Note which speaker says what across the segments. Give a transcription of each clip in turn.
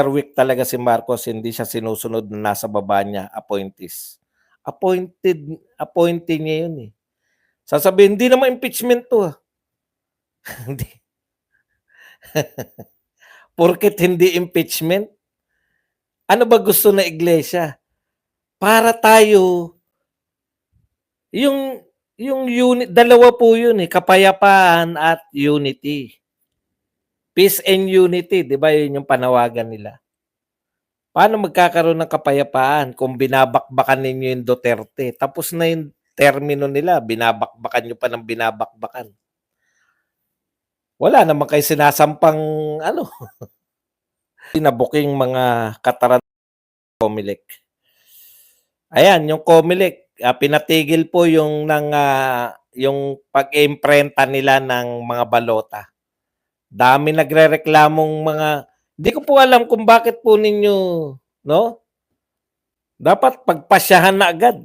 Speaker 1: weak talaga si Marcos, hindi siya sinusunod na nasa baba niya, appointees. Appointee niya yun eh. Sasabihin, hindi naman impeachment to ah. Hindi. Porket hindi impeachment, ano ba gusto na iglesia? Para tayo, yung unit, dalawa po yun eh, kapayapaan at unity. Peace and unity, di ba yun yung panawagan nila? Paano magkakaroon ng kapayapaan kung binabakbakan ninyo yung Duterte? Tapos na yung termino nila, binabakbakan nyo pa ng binabakbakan. Wala naman kayo sinasampang ano, nabuking mga kataran Comelec. Ayan, yung Comelec, pinatigil po yung yung pag-imprenta nila ng mga balota. Dami nagrereklamong mga, hindi ko po alam kung bakit po ninyo, no? Dapat pagpasyahan na agad.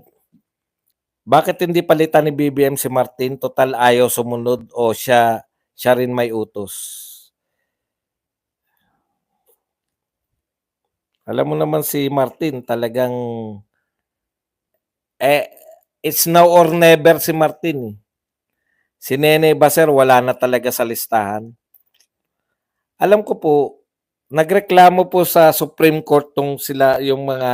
Speaker 1: Bakit hindi palitan ni BBM si Martin? Total ayaw sumunod o siya rin may utos. Alam mo naman si Martin talagang it's now or never si Martin. Si Nene Baser wala na talaga sa listahan. Alam ko po, nagreklamo po sa Supreme Court tong sila yung mga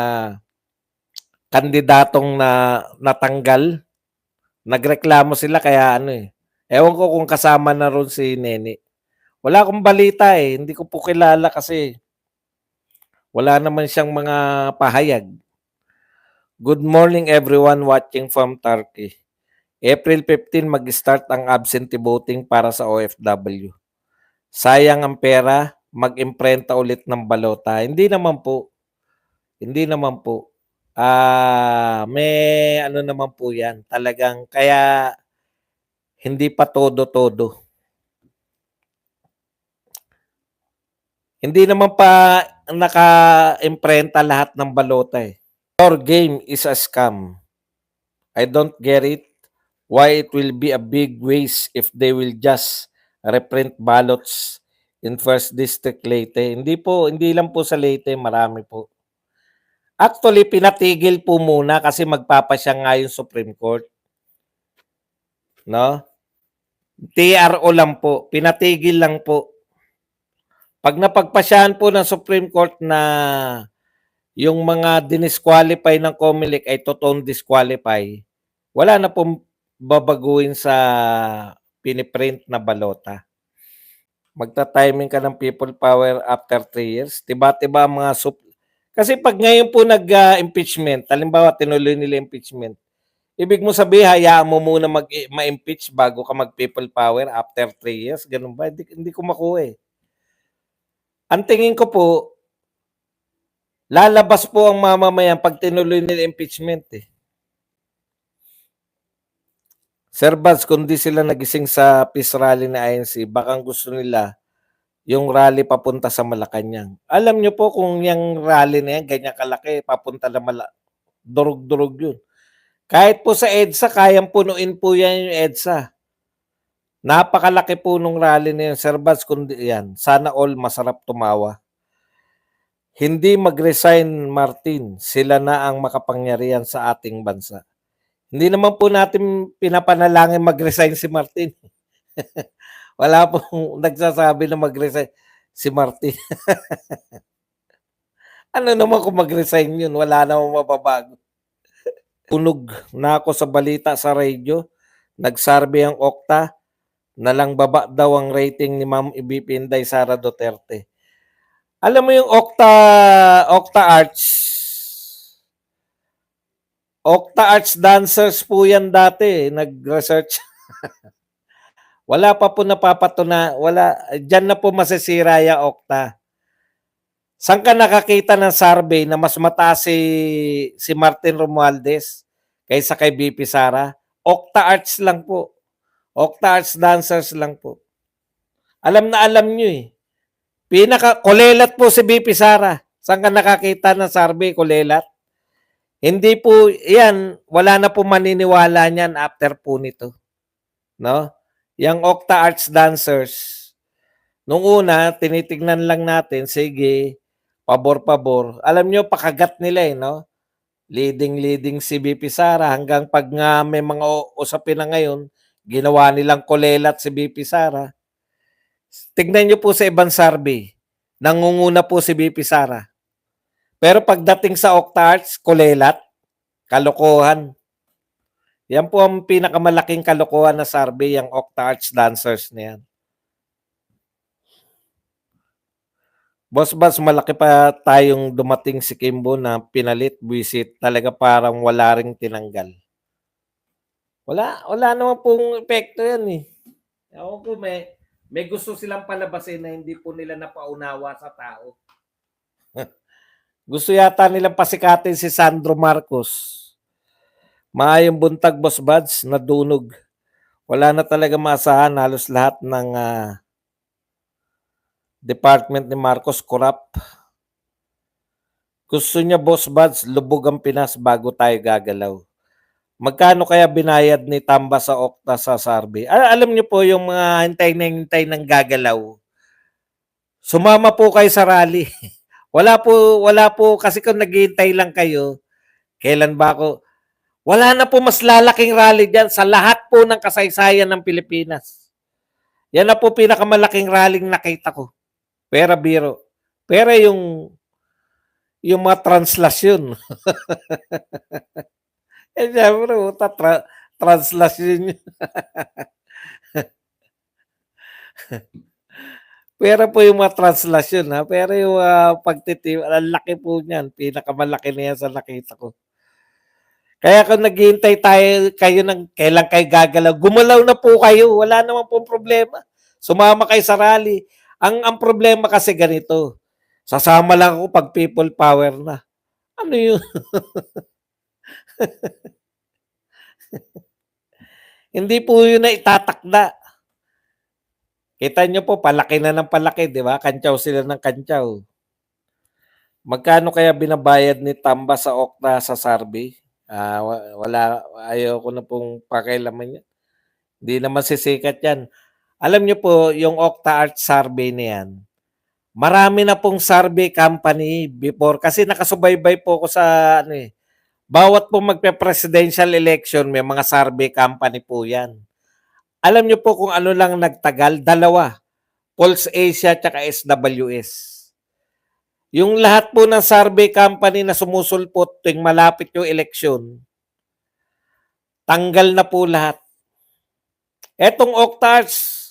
Speaker 1: kandidatong na natanggal. Nagreklamo sila kaya ano eh. Ewan ko kung kasama na ron si Nene. Wala akong balita eh. Hindi ko po kilala kasi wala naman siyang mga pahayag. Good morning everyone watching from Turkey. April 15 mag-start ang absentee voting para sa OFW. Sayang ang pera, mag-imprenta ulit ng balota. Hindi naman po. Hindi naman po. May ano naman po yan. Talagang kaya hindi pa todo-todo. Hindi naman pa naka-imprenta lahat ng balota eh. Your game is a scam. I don't get it. Why it will be a big waste if they will just reprint ballots in First District Leyte. Hindi lang po sa Leyte, marami po. Actually, pinatigil po muna kasi magpapasya nga yung Supreme Court. No? TRO lang po. Pinatigil lang po. Pag napagpasyahan po ng Supreme Court na yung mga dinisqualify ng Comelec ay totoong disqualify, wala na pong babaguhin sa piniprint na balota. Magta-timing ka ng people power after 3 years. Tiba-tiba mga kasi pag ngayon po nag-impeachment, halimbawa tinuloy nila impeachment, ibig mo sabihin, hayaan mo muna ma-impeach bago ka mag-people power after 3 years? Ganun ba? Hindi ko makuha eh. Ang tingin ko po, lalabas po ang mamamayan pag tinuloy nila impeachment eh. Sir Baz, kung di sila nagising sa peace rally na INC, baka gusto nila yung rally papunta sa Malacanang. Alam nyo po kung yung rally na yan, ganyan kalaki, papunta na durug-durug yun. Kahit po sa EDSA, kayang punuin po yan yung EDSA. Napakalaki po nung rally na yun. Sir Baz, kundi yan, sana all masarap tumawa. Hindi mag-resign, Martin. Sila na ang makapangyarihan sa ating bansa. Hindi naman po natin pinapanalangin mag-resign si Martin. Wala pong nagsasabi na mag-resign si Martin. Ano naman kung mag-resign yun? Wala namang mababago. Tunog na ako sa balita sa radio. Nagsurvey ang Okta na lang baba daw ang rating ni Ma'am VP Inday Sara Duterte. Alam mo yung Okta Arts dancers po yan dati. Nag-research. Wala pa po napapatuna. Diyan na po masisira yung Okta. Saan ka nakakita ng survey na mas mataas si Martin Romualdez kaysa kay BP Sara? Okta Arts lang po. Okta Arts dancers lang po. Alam na alam nyo eh. Kulelat po si BP Sara. Saan ka nakakita ng survey? Kulelat? Hindi po, yan, wala na po maniniwala niyan after po nito. No? Yang Okta Arts dancers, nung una, tinitignan lang natin, sige, pabor-pabor. Alam niyo pakagat nila, eh, 'no? Leading si VP Sara hanggang 'pag nga may mga usapin na ngayon, ginawa nilang kulelat si VP Sara. Tignan niyo po sa ibang survey, nangunguna po si VP Sara. Pero pagdating sa Octa-Arts, kulelat, kalokohan. Yan po ang pinakamalaking kalokohan na survey, yang Octa-Arts dancers na yan. Boss Bats, malaki pa tayong dumating si Kimbo na pinalit, visit, talaga parang wala ring tinanggal. Wala naman pong epekto yan eh. Ako po may gusto silang palabasin na hindi po nila napaunawa sa tao. Gusto yata nilang pasikatin si Sandro Marcos. Maayong buntag, Boss Buds, nadunog. Wala na talaga maasahan, halos lahat ng department ni Marcos corrupt. Gusto niya, Boss Buds, lubog ang Pinas bago tayo gagalaw. Magkano kaya binayad ni Tamba sa Okta sa survey? Alam niyo po yung mga hintay ng gagalaw. Sumama po kayo sa rally. wala po kasi kung naghihintay lang kayo, kailan ba ako? Wala na po mas lalaking rally diyan sa lahat po ng kasaysayan ng Pilipinas. Yan na po pinakamalaking rallying nakita ko. Pera biro. Pera yung mga translasyon. Eh, syempre, translasyon yun. Pera po yung mga translasyon, ha? Pero yung pagtitim, ang laki po niyan. Pinakamalaki na yan sa nakita ko. Kaya kung naghihintay kayo ng kailan kayo gagalaw, gumalaw na po kayo. Wala naman po problema. Sumama kayo sa rally. Ang problema kasi ganito. Sasama lang ako pag people power na. Ano yun? Hindi po yun na itatakda. Kita nyo po, palaki na ng palaki, di ba? Kantsaw sila ng kantsaw. Magkano kaya binabayad ni Tamba sa Okta sa survey? Wala, ayaw ko na pong pakialaman yan. Hindi naman sisikat yan. Alam nyo po, yung Okta Art survey na yan, marami na pong survey company before. Kasi nakasubaybay po ako sa bawat po magpe-presidential election, may mga survey company po yan. Alam nyo po kung ano lang nagtagal? Dalawa. Pulse Asia at SWS. Yung lahat po ng survey company na sumusulpot tuwing malapit yung eleksyon, tanggal na po lahat. Etong Octarts,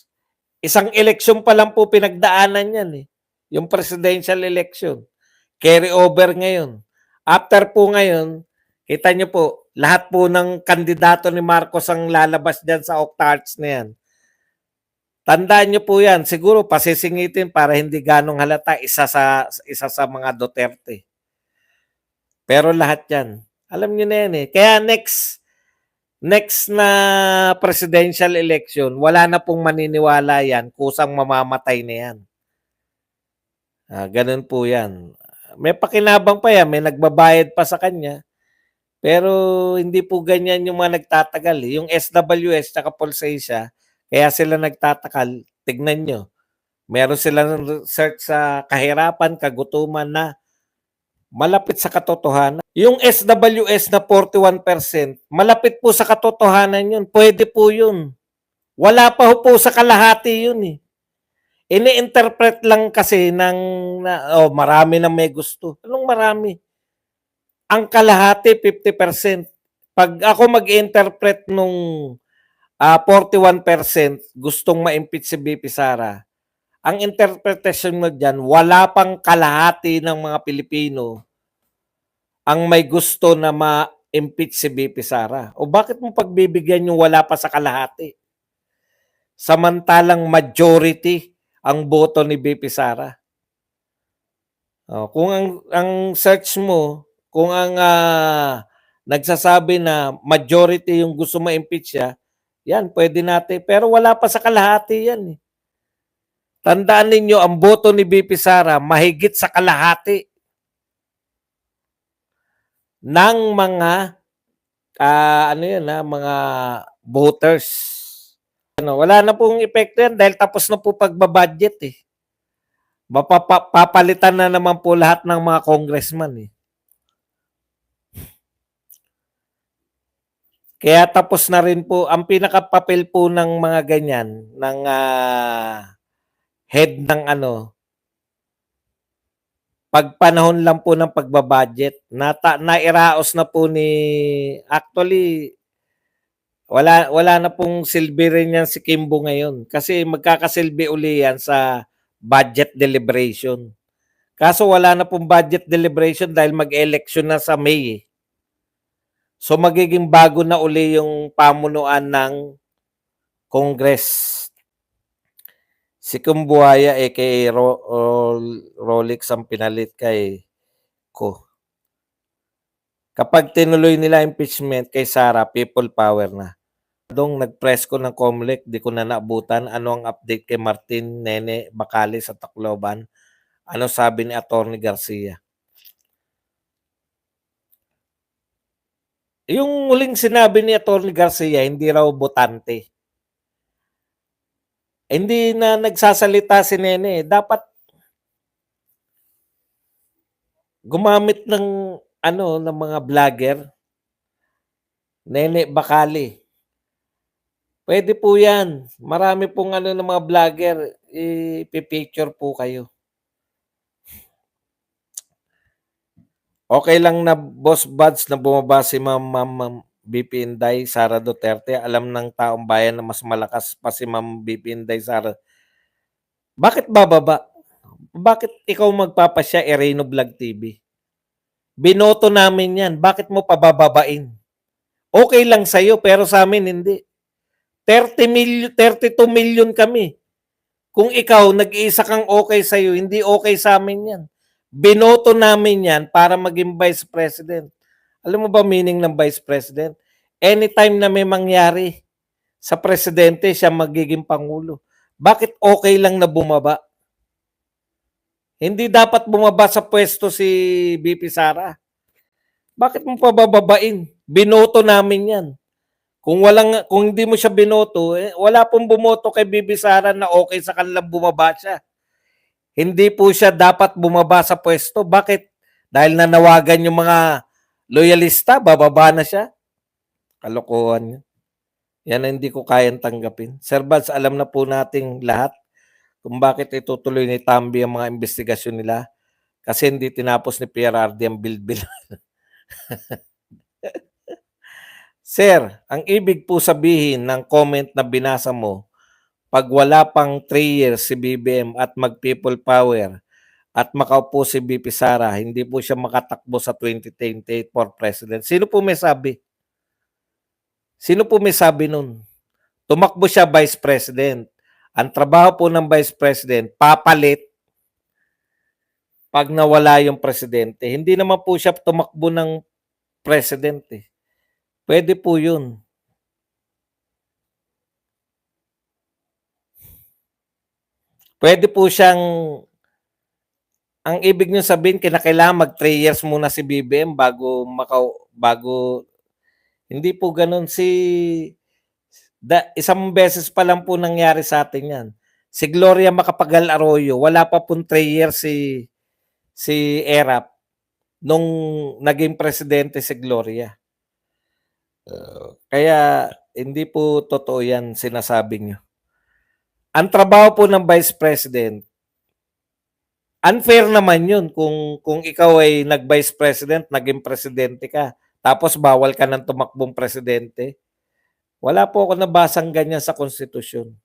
Speaker 1: isang eleksyon pa lang po pinagdaanan yan eh. Yung presidential election. Carry over ngayon. After po ngayon, kita nyo po, lahat po ng kandidato ni Marcos ang lalabas dyan sa Octarts na yan. Tandaan nyo po yan, siguro pasisingitin para hindi ganong halata isa sa mga Duterte. Pero lahat yan, alam nyo na yan eh. Kaya next na presidential election, wala na pong maniniwala yan, kusang mamamatay na yan. Ganun po yan. May pakinabang pa yan, may nagbabayad pa sa kanya. Pero hindi po ganyan yung mga nagtatagal. Yung SWS at Pulse Asia, kaya sila nagtatakal. Tignan nyo. Meron silang research sa kahirapan, kagutuman na malapit sa katotohanan. Yung SWS na 41%, malapit po sa katotohanan yun. Pwede po yun. Wala pa po sa kalahati yun eh. Ini-interpret lang kasi marami na may gusto. Anong marami? Ang kalahati, 50%. Pag ako mag-interpret nung 41% gustong ma-impeach si BP Sara, ang interpretation mo dyan, wala pang kalahati ng mga Pilipino ang may gusto na ma-impeach si BP Sara. O bakit mo pagbibigyan yung wala pa sa kalahati? Samantalang majority ang boto ni BP Sara. Kung ang search mo, kung ang nagsasabi na majority yung gusto ma-impeach siya, yan, pwede natin. Pero wala pa sa kalahati yan. Tandaan ninyo, ang boto ni BP Sara mahigit sa kalahati ng mga mga voters. Wala na pong epekto yan dahil tapos na po pagbabudget eh. Papalitan na naman po lahat ng mga congressman eh. Kaya tapos na rin po ang pinakapapel po ng mga ganyan ng head ng ano, pag panahon lang po ng pagbabudget, nairaos na po ni actually wala na pong silbi rin yan si Kimbo ngayon kasi magkakasilbi uli yan sa budget deliberation. Kaso wala na pong budget deliberation dahil mag-election na sa May eh. So magiging bago na uli yung pamunuan ng Congress. Si Kumbuhaya aka Rolex ang pinalit kay Ko. Kapag tinuloy nila impeachment kay Sara, people power na. Dong nag-press ko ng COMELEC, di ko na naabutan. Ano ang update kay Martin Nene Bacali sa Tacloban? Ano sabi ni Atty. Garcia? Yung huling sinabi ni Atty. Garcia, hindi raw botante. Hindi na nagsasalita si Nene. Dapat gumamit ng ng mga vlogger. Nene Bacali. Pwede po yan. Marami pong ng mga vlogger. I-picture po kayo. Okay lang na Boss Buds na bumaba si Ma'am BP Inday, Sara Duterte. Alam ng taong bayan na mas malakas pa si Ma'am BP Inday, Sara. Bakit bababa? Bakit ikaw magpapasya Reno Vlog TV? Binoto namin yan. Bakit mo pabababain? Okay lang sa'yo pero sa amin hindi. 32 million kami. Kung ikaw nag-iisa kang okay sa'yo, hindi okay sa amin yan. Binoto namin yan para maging Vice President. Alam mo ba meaning ng Vice President? Anytime na may mangyari sa Presidente, siya magiging Pangulo. Bakit okay lang na bumaba? Hindi dapat bumaba sa pwesto si BP Sara. Bakit mo pabababain? Binoto namin yan. Kung hindi mo siya binoto, wala pong bumoto kay BP Sara na okay sa kanilang bumaba siya. Hindi po siya dapat bumaba sa pwesto. Bakit? Dahil nanawagan yung mga loyalista, bababa na siya. Kalokohan yan. Yan ang hindi ko kayang tanggapin. Sir Bads, alam na po nating lahat kung bakit itutuloy ni Tambi ang mga investigasyon nila. Kasi hindi tinapos ni PRRD ang bilbil. Sir, ang ibig po sabihin ng comment na binasa mo, pag wala pang 3 years si BBM at mag-people power at makaupo si BP Sara, hindi po siya makatakbo sa 2028 for president. Sino po may sabi? Sino po may sabi nun? Tumakbo siya vice president. Ang trabaho po ng vice president, papalit pag nawala yung presidente. Hindi naman po siya tumakbo ng presidente. Pwede po yun. Pwede po siyang, ang ibig niyo sabihin, kinakailangan mag 3 years muna si BBM bago, hindi po ganun isang beses pa lang po nangyari sa atin yan. Si Gloria Macapagal Arroyo, wala pa pong 3 years si Erap nung naging presidente si Gloria. Kaya hindi po totoo yan sinasabi niyo. Ang trabaho po ng Vice President, unfair naman yun kung ikaw ay nag-Vice President, naging presidente ka, tapos bawal ka ng tumakbong presidente. Wala po ako nabasang ganyan sa konstitusyon.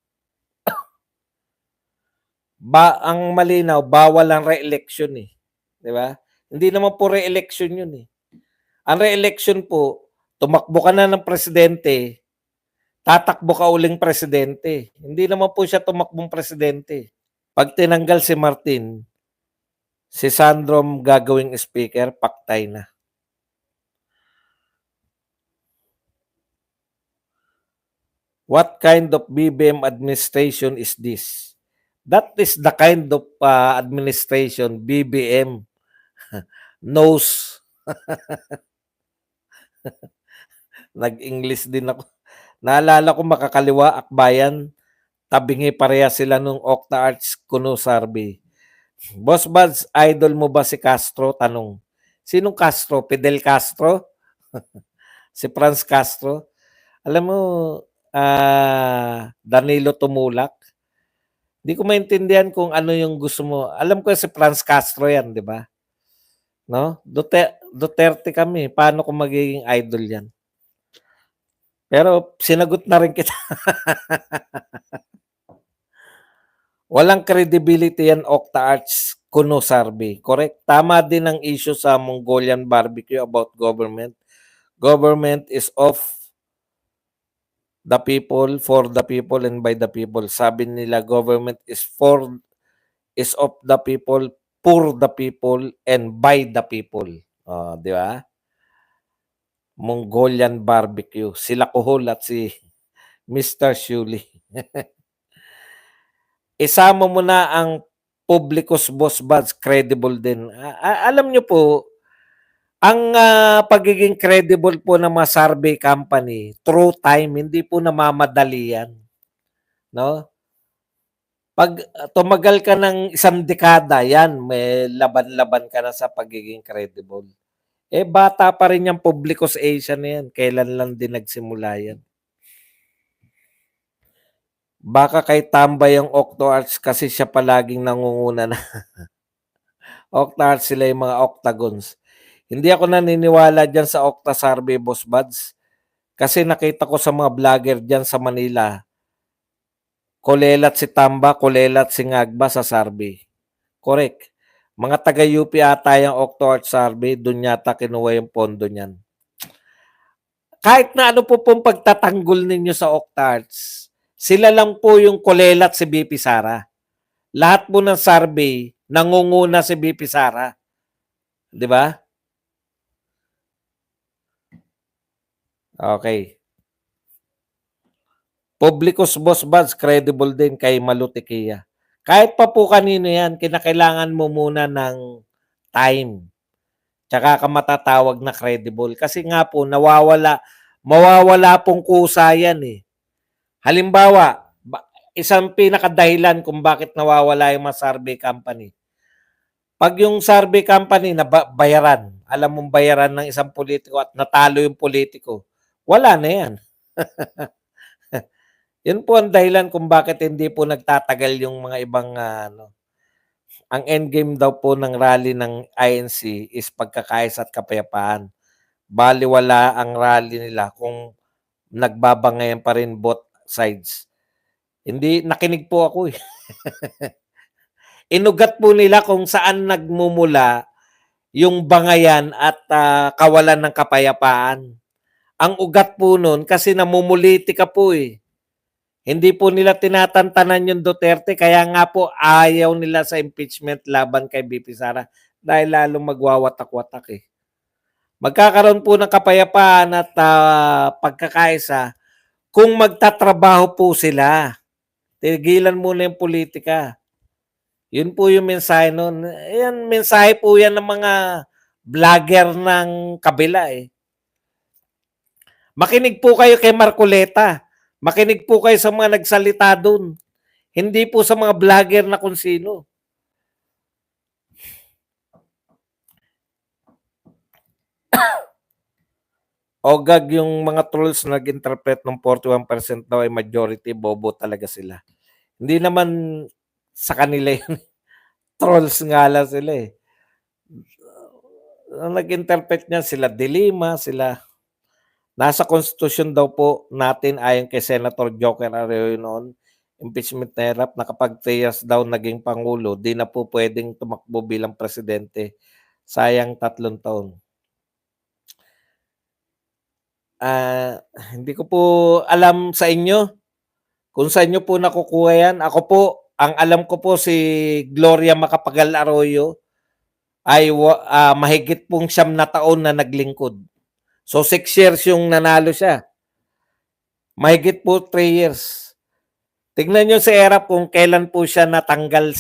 Speaker 1: Ang malinaw, bawal ang re-election eh. Di ba? Hindi naman po re-election yun eh. Ang re-election po, tumakbo ka na ng presidente, tatakbo ka uling presidente. Hindi naman po siya tumakbong presidente. Pag tinanggal si Martin, si Sandrom gagawing speaker, paktay na. What kind of BBM administration is this? That is the kind of administration BBM knows. Nag-English din ako. Naalala ko Makakaliwa, Akbayan, tabingi pareha sila nung Octa Arts Kuno Survey. Boss Buds, idol mo ba si Castro? Tanong. Sinong Castro? Fidel Castro? Si Franz Castro? Alam mo, Danilo Tumulak, hindi ko maintindihan kung ano yung gusto mo. Alam ko si Franz Castro yan, di ba? No? Duterte kami. Paano kung magiging idol yan? Pero sinagot na rin kita. Walang credibility yan, Octa Arts Kuno Survey. Correct? Tama din ang issue sa Mongolian barbecue about government. Government is of the people, for the people, and by the people. Sabi nila, government is of the people, for the people, and by the people. Oh, di ba? Mongolian barbecue. Sila Kuhol at si Mr. Shuli. Isama mo na ang Publicus Boss Buds, credible din. Alam nyo po, ang pagiging credible po ng mga survey company, through time, hindi po namamadali yan. No? Pag tumagal ka ng isang dekada, yan, may laban-laban ka na sa pagiging credible. Eh, bata pa rin yung Publicus Asia na yan. Kailan lang din nagsimula yan. Baka kay tambay ang Octo Arts kasi siya palaging nangunguna na. Octa Arts, sila yung mga octagons. Hindi ako naniniwala dyan sa Octa Survey, Boss Buds. Kasi nakita ko sa mga vlogger dyan sa Manila, kulelat si Tamba, kulelat si Ngagba sa survey. Correct. Mga taga-UP ata yung Octo Arts Survey, dun yata kinuha yung pondo niyan. Kahit na ano po pong pagtatanggol ninyo sa Octa Arts, sila lang po yung kulelat si BP Sara. Lahat po ng survey, nangunguna si BP Sara. Di ba? Okay. Publicus Boss Buds, credible din kay Malutikia. Kahit pa po kanino yan, kinakailangan mo muna ng time. Tsaka ka matatawag na credible. Kasi nga po, mawawala pong kusa yan eh. Halimbawa, isang pinakadahilan kung bakit nawawala yung mga survey company. Pag yung survey company na bayaran, alam mong bayaran ng isang politiko at natalo yung politiko, wala na yan. Yun po ang dahilan kung bakit hindi po nagtatagal yung mga ibang ang endgame daw po ng rally ng INC is pagkakaisa at kapayapaan. Baliwala ang rally nila kung nagbabangayan pa rin both sides. Hindi, nakinig po ako eh. Inugat po nila kung saan nagmumula yung bangayan at kawalan ng kapayapaan. Ang ugat po nun kasi namumulitika po eh. Hindi po nila tinatantanan yung Duterte, kaya nga po ayaw nila sa impeachment laban kay BP Sara dahil lalong magwawatak-watak eh. Magkakaroon po ng kapayapaan at pagkakaisa kung magtatrabaho po sila. Tigilan muna yung politika. Yun po yung mensahe nun. Yan, mensahe po yan ng mga vlogger ng kabila eh. Makinig po kayo kay Marcoleta. Makinig po kayo sa mga nagsalita doon. Hindi po sa mga vlogger na kung sino. Ogag yung mga trolls na nag-interpret ng 41% daw ay majority, bobo talaga sila. Hindi naman sa kanila yun. Trolls nga lang sila eh. Ang nag-interpret niya sila Dilima, sila nasa konstitusyon daw po natin ayon kay Senator Joker Arroyo noon, impeachment na hirap na kapag 3 years daw naging Pangulo, di na po pwedeng tumakbo bilang presidente. Sayang 3 taon. Hindi ko po alam sa inyo kung saan nyo po nakukuha yan. Ako po, ang alam ko po si Gloria Macapagal Arroyo ay mahigit pong 9 na taon na naglingkod. So 6 years yung nanalo siya. Mahigit po 3 years. Tignan nyo si Erap kung kailan po siya natanggal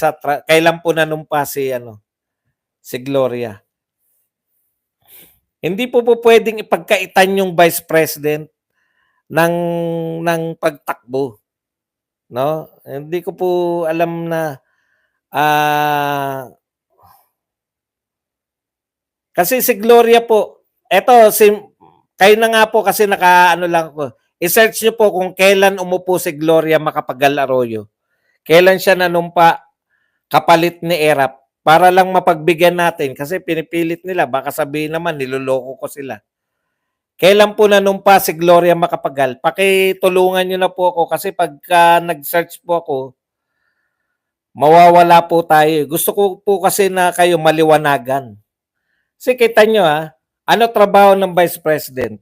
Speaker 1: kailan po nanumpa si Gloria. Hindi po pwedeng ipagkaitan yung vice president ng pagtakbo. No? Hindi ko po alam na Kasi si Gloria po, eto kayo na nga po kasi nakaano lang ko. I-search niyo po kung kailan umupo si Gloria Macapagal Arroyo. Kailan siya nanumpa kapalit ni Erap para lang mapagbigyan natin kasi pinipilit nila baka sabihin naman niloloko ko sila. Kailan po nanumpa si Gloria Macapagal? Pakitulungan niyo na po ako kasi pagka nag-search po ako, mawawala po tayo. Gusto ko po kasi na kayo maliwanagan. Kasi kita nyo ano trabaho ng Vice President?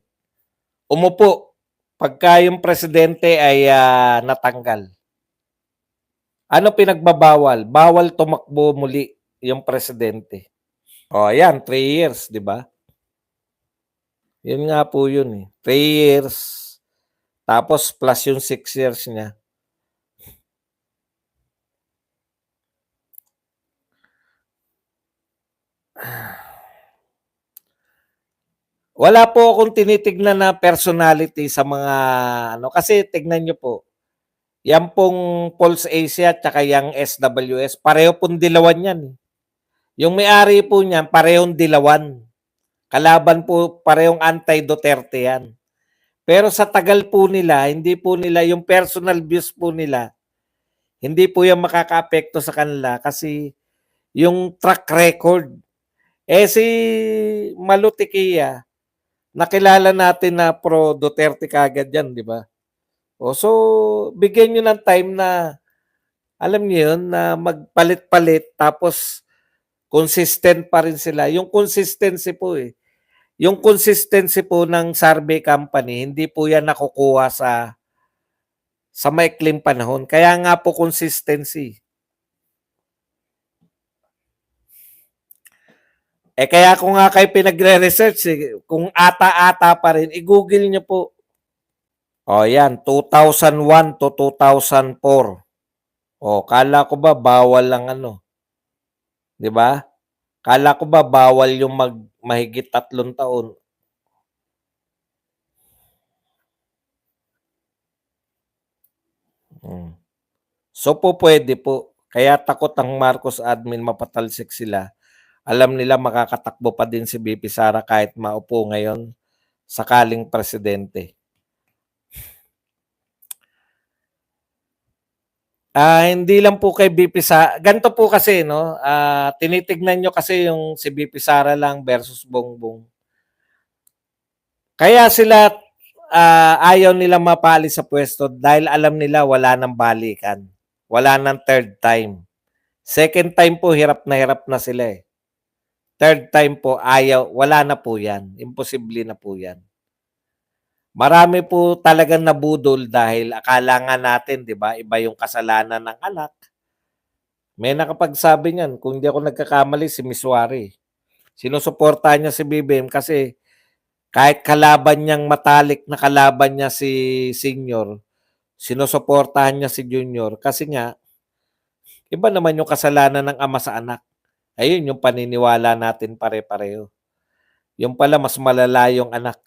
Speaker 1: Umupo pagka yung presidente ay natanggal. Ano pinagbabawal? Bawal tumakbo muli yung presidente. O ayan, 3 years, di ba? Yun nga po yun eh. 3 years. Tapos plus yung 6 years niya. Wala po akong tinitignan na personality sa mga ano kasi tignan niyo po. Yan pong Pulse Asia at saka yung SWS, pareho pong dilawan yan. Yung may-ari po niyan, parehong dilawan. Kalaban po, parehong anti-Duterte yan. Pero sa tagal po nila, hindi po nila, yung personal views po nila, hindi po yan makaka-apekto sa kanila kasi yung track record. Si Malutikia, nakilala natin na pro Duterte kagad yan, di ba? So, bigyan nyo ng time na, alam niyo yun, na magpalit-palit tapos consistent pa rin sila. Yung consistency po Yung consistency po ng survey company, hindi po yan nakukuha sa maikling panahon. Kaya nga po consistency. Kaya ko nga kayo pinagre-research kung ata-ata pa rin, i-google nyo po. Yan, 2001 to 2004. Kala ko ba bawal lang ano? 'Di ba? Kala ko ba bawal yung mahigit 3 taon? So po pwede po. Kaya takot ang Marcos admin mapatalsik sila. Alam nila makakatakbo pa din si BP Sara kahit maupo ngayon sakaling presidente. Hindi lang po kay BP Sara. Ganito po kasi, no? Tinitignan nyo kasi yung si BP Sara lang versus Bongbong. Kaya sila ayaw nila mapali sa pwesto dahil alam nila wala nang balikan. Wala nang third time. Second time po, hirap na sila eh. Third time po, wala na po yan. Imposible na po yan. Marami po talagang nabudol dahil akala nga natin, di ba, iba yung kasalanan ng anak. May nakapagsabi niyan, kung hindi ako nagkakamali, si Miss Wari. Sinusuportahan niya si BBM kasi kahit kalaban niyang matalik na kalaban niya si Senior, sinusuportahan niya si Junior kasi nga, iba naman yung kasalanan ng ama sa anak. Ayun yung paniniwala natin pare-pareho. Yung pala mas malala yung anak.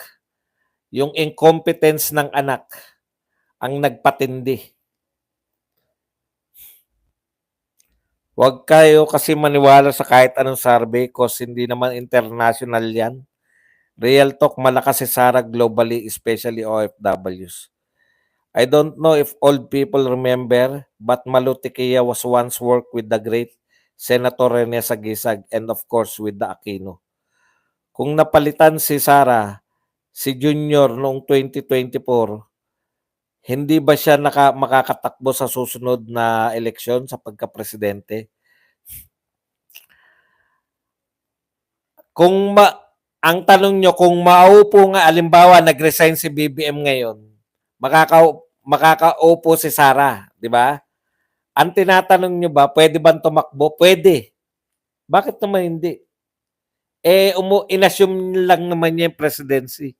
Speaker 1: Yung incompetence ng anak ang nagpatindi. Huwag kayo kasi maniwala sa kahit anong survey kasi hindi naman international yan. Real talk, malakas si Sara globally, especially OFWs. I don't know if old people remember, but Malutikia was once worked with the great Senator Rene Sagisag and of course with the Aquino. Kung napalitan si Sara, si Junior noong 2024, hindi ba siya makakatakbo sa susunod na eleksyon sa pagka-presidente? Ang tanong nyo, kung maupo nga, alimbawa, nag-resign si BBM ngayon, makakaupo si Sara, di ba? Ang tinatanong nyo ba, pwede bang tumakbo? Pwede. Bakit naman hindi? Inassume lang naman niya yung presidency.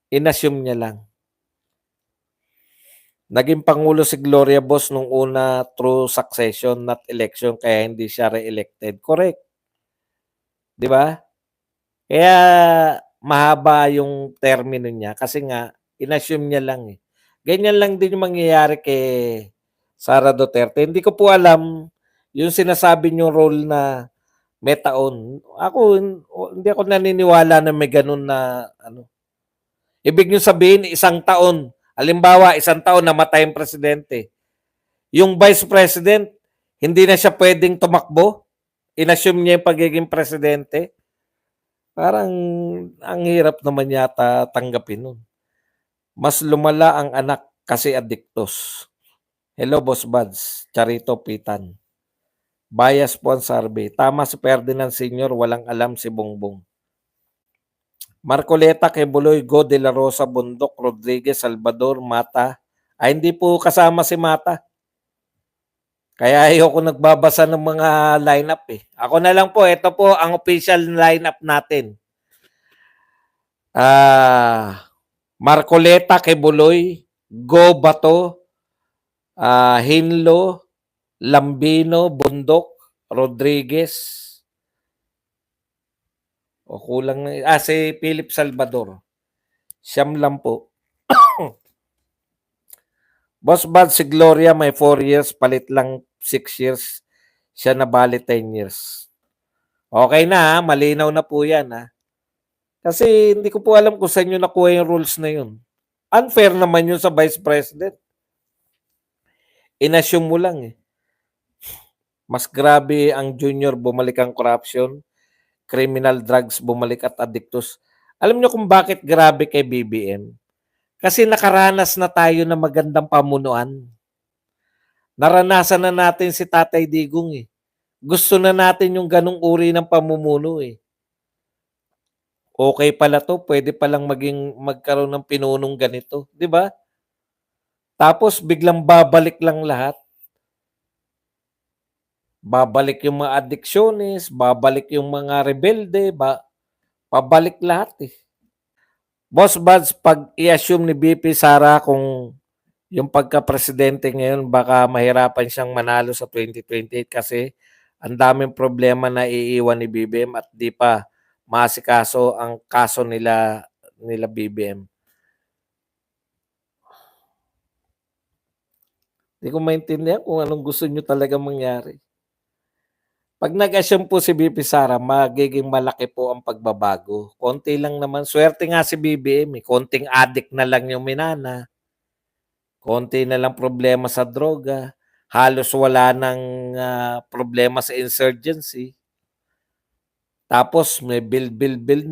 Speaker 1: Inassume niya lang. Naging Pangulo si Gloria Boss nung una through succession, not election, kaya hindi siya re-elected. Correct. Di ba? Kaya mahaba yung termino niya kasi nga, inassume niya lang eh. Ganyan lang din yung mangyayari kay Sara Duterte. Hindi ko po alam yung sinasabi niyong role na may taon. Ako, hindi ako naniniwala na may gano'n na ano. Ibig niyo sabihin, isang taon. Halimbawa, isang taon namatay ang presidente. Yung vice president, hindi na siya pwedeng tumakbo. Inassume niya yung pagiging presidente. Parang ang hirap naman yata tanggapin nun. Mas lumala ang anak kasi adiktos. Hello, Boss Buds. Charito Pitan. Bias po ang survey. Tama si Ferdinand Sr., walang alam si Bongbong. Marcoleta, Quebuloy, Go, De La Rosa, Bundok, Rodriguez, Salvador, Mata. Ay, hindi po kasama si Mata. Kaya ayoko nagbabasa ng mga lineup eh. Ako na lang po, ito po ang official lineup natin. Marcoleta, Quebuloy, Go, Bato, Hinlo, Lambino, Bundok, Rodriguez. O kulang na. Si Philip Salvador. Siyam lang po. Boss Bad, si Gloria may 4 years, palit lang 6 years. Siya na bali 10 years. Okay na ha, malinaw na po yan ha. Kasi hindi ko po alam kung saan nyo nakuha yung rules na yun. Unfair naman yun sa Vice President. Inassume mo lang eh. Mas grabe ang junior, bumalik ang corruption, criminal drugs, bumalik at addictus. Alam nyo kung bakit grabe kay BBM? Kasi nakaranas na tayo ng magandang pamunuan. Naranasan na natin si Tatay Digong eh. Gusto na natin yung ganong uri ng pamumuno eh. Okay pala to, pwede palang magkaroon ng pinunong ganito, 'di ba? Tapos biglang babalik lang lahat. Babalik yung mga addiksyones, babalik yung mga rebelde, pabalik lahat eh. Boss Buds, pag i-assume ni BP Sara kung yung pagka-presidente ngayon, baka mahirapan siyang manalo sa 2028 kasi ang daming problema na iiwan ni BBM at di pa maasikaso ang kaso nila BBM. Hindi ko maintindihan kung anong gusto nyo talaga mangyari. Pag nag-assume po si BP Sara, magiging malaki po ang pagbabago. Konti lang naman. Swerte nga si BBM. Konting addict na lang yung minana. Konti na lang problema sa droga. Halos wala nang problema sa insurgency. Tapos may build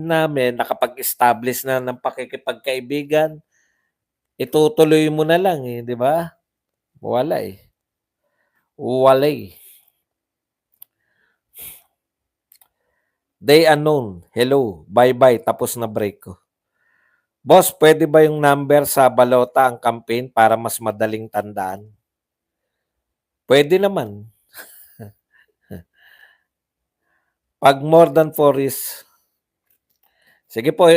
Speaker 1: na, may nakapag-establish na ng pakikipagkaibigan. Itutuloy mo na lang eh, di ba? Wala eh. Wala eh. Day unknown. Hello. Bye-bye. Tapos na break ko. Boss, pwede ba yung number sa balota ang campaign para mas madaling tandaan? Pwede naman. Pag more than 4 is... Sige po,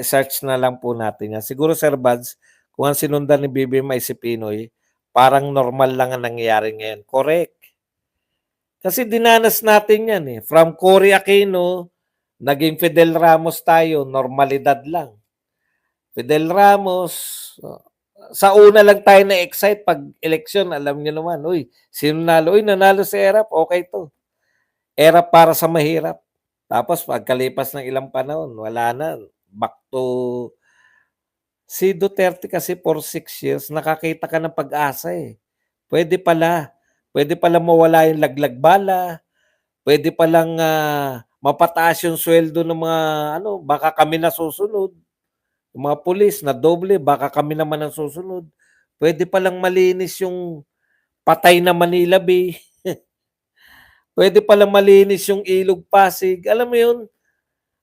Speaker 1: search na lang po natin yan. Siguro, Sir Buds, kung ang sinundan ni BBM ay si Pinoy, parang normal lang ang nangyayari ngayon. Correct. Kasi dinanas natin yan eh. From Cory Aquino, naging Fidel Ramos tayo, normalidad lang. Fidel Ramos, sa una lang tayo na-excite pag eleksyon, alam niyo naman, uy, sino nalo? Uy, nanalo si Erap, okay to. Erap para sa mahirap. Tapos pagkalipas ng ilang panahon, wala na. Back to... Si Duterte kasi for 6 years, nakakita ka ng pag-asa eh. Pwede pala mawala yung laglag bala, pwede palang mapataas yung sweldo ng mga baka kami na susunod. Yung mga pulis na doble, baka kami naman ang susunod. Pwede palang malinis yung patay na Manila Bay. Pwede palang malinis yung Ilog Pasig. Alam mo yun?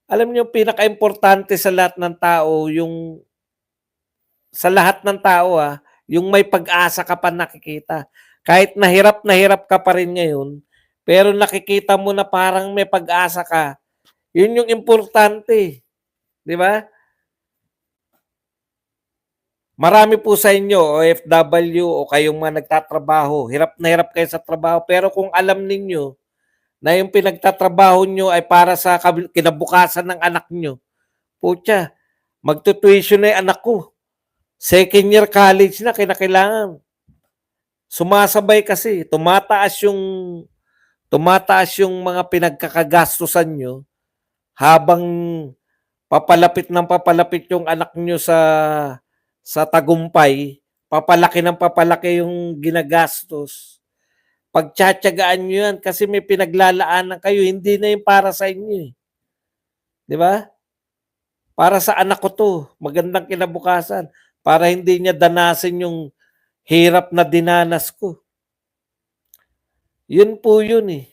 Speaker 1: Alam niyo yung pinaka-importante sa lahat ng tao, yung yung may pag-asa ka pa nakikita. Kahit na hirap ka pa rin ngayon, pero nakikita mo na parang may pag-asa ka. Yun yung importante. Di ba? Marami po sa inyo, OFW o kayong mga nagtatrabaho, hirap na hirap kayo sa trabaho, pero kung alam ninyo na yung pinagtatrabaho nyo ay para sa kinabukasan ng anak nyo, putya, magtutuition na yung anak ko. Second year college na, kinakailangan. Sumasabay kasi, tumataas tumataas yung mga pinagkakagastusan nyo habang papalapit yung anak nyo sa tagumpay, papalaki ng papalaki yung ginagastos. Pagtiyatiyagaan nyo yan kasi may pinaglalaanan kayo, hindi na yung para sa inyo. Di ba? Para sa anak ko to, magandang kinabukasan. Para hindi niya danasin yung hirap na dinanas ko. Yun po yun eh.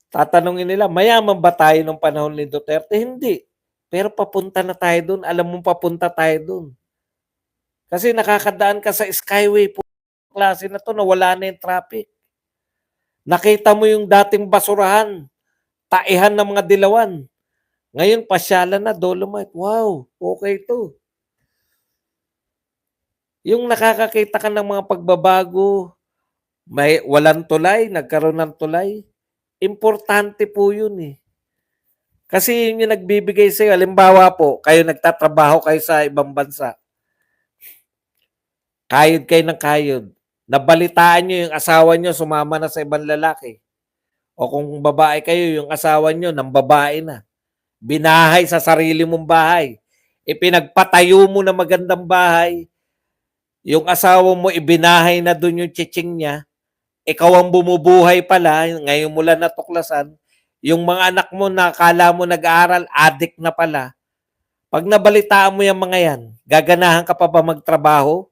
Speaker 1: Tatanungin nila, mayaman ba tayo nung panahon ni Duterte? Hindi. Pero papunta na tayo dun. Alam mo papunta tayo dun. Kasi nakakadaan ka sa Skyway po, klase na to na wala na yung traffic. Nakita mo yung dating basurahan, taihan ng mga dilawan. Ngayon, pasyalan na, Dolomite. Wow, okay to. Yung nakakakita ka ng mga pagbabago, may walang tulay, nagkaroon ng tulay. Importante po yun eh. Kasi yun yung nagbibigay sa'yo. Halimbawa po, kayo nagtatrabaho kayo sa ibang bansa. Kayod kayo ng kayod. Nabalitaan nyo yung asawa nyo sumama na sa ibang lalaki. O kung babae kayo, yung asawa nyo ng babae na. Binahay sa sarili mong bahay. Ipinagpatayo mo na magandang bahay. Yung asawa mo, ibinahay na dun yung chiching niya. Ikaw ang bumubuhay pala, ngayon mo lang natuklasan, yung mga anak mo na akala mo nag-aaral, adik na pala. Pag nabalitaan mo yung mga yan, gaganahan ka pa ba magtrabaho?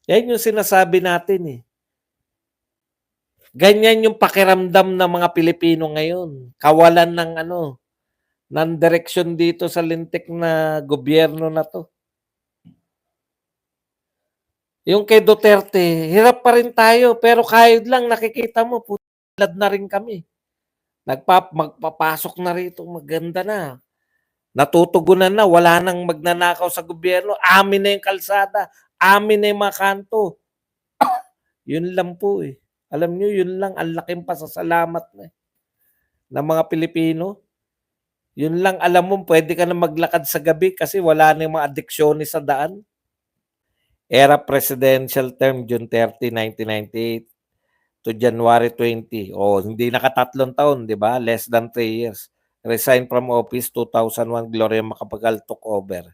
Speaker 1: Yan yung sinasabi natin eh. Ganyan yung pakiramdam ng mga Pilipino ngayon. Kawalan ng direksyon dito sa lintik na gobyerno na to. Yung kay Duterte, hirap pa rin tayo, pero kahit lang nakikita mo, putulad na rin kami. Magpapasok na rito, maganda na. Natutugunan na, wala nang magnanakaw sa gobyerno, amin na yung kalsada, amin na yung mga kanto. Yun lang po eh. Alam nyo, yun lang, ang laking pasasalamat na ng mga Pilipino. Yun lang, alam mo, pwede ka na maglakad sa gabi kasi wala na yung mga adiksyonis sa daan. Era presidential term, June 30, 1998 to January 20. O, hindi nakatatlong taon, di ba? Less than 3 years. Resign from office, 2001, Gloria Macapagal took over.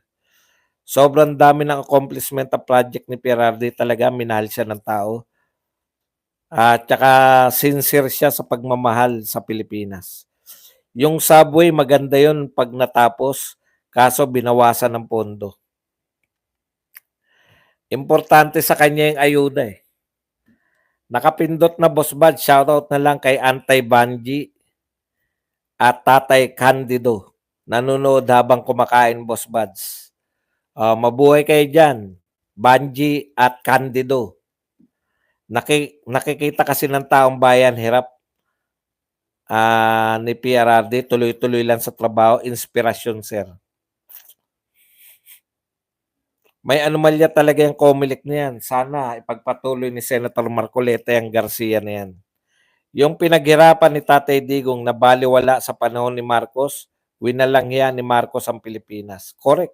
Speaker 1: Sobrang dami ng accomplishment ng project ni Pierardi. Talaga, minahal siya ng tao. At saka sincere siya sa pagmamahal sa Pilipinas. Yung subway, maganda yun pag natapos, kaso binawasan ng pondo. Importante sa kanya yung ayuda eh. Nakapindot na Boss Bad, shoutout na lang kay Antay Banji at Tatay Candido. Nanonood habang kumakain, Boss Bads. Mabuhay kayo dyan, Banji at Candido. Nakikita kasi ng taong bayan, hirap ni PRRD, tuloy-tuloy lang sa trabaho, inspirasyon, sir. May anomalya talaga yung Comelec na yan. Sana ipagpatuloy ni Senator Marcoleta yung Garcia na yan. Yung pinaghirapan ni Tatay Digong na baliwala sa panahon ni Marcos, winalang yan ni Marcos ang Pilipinas. Correct.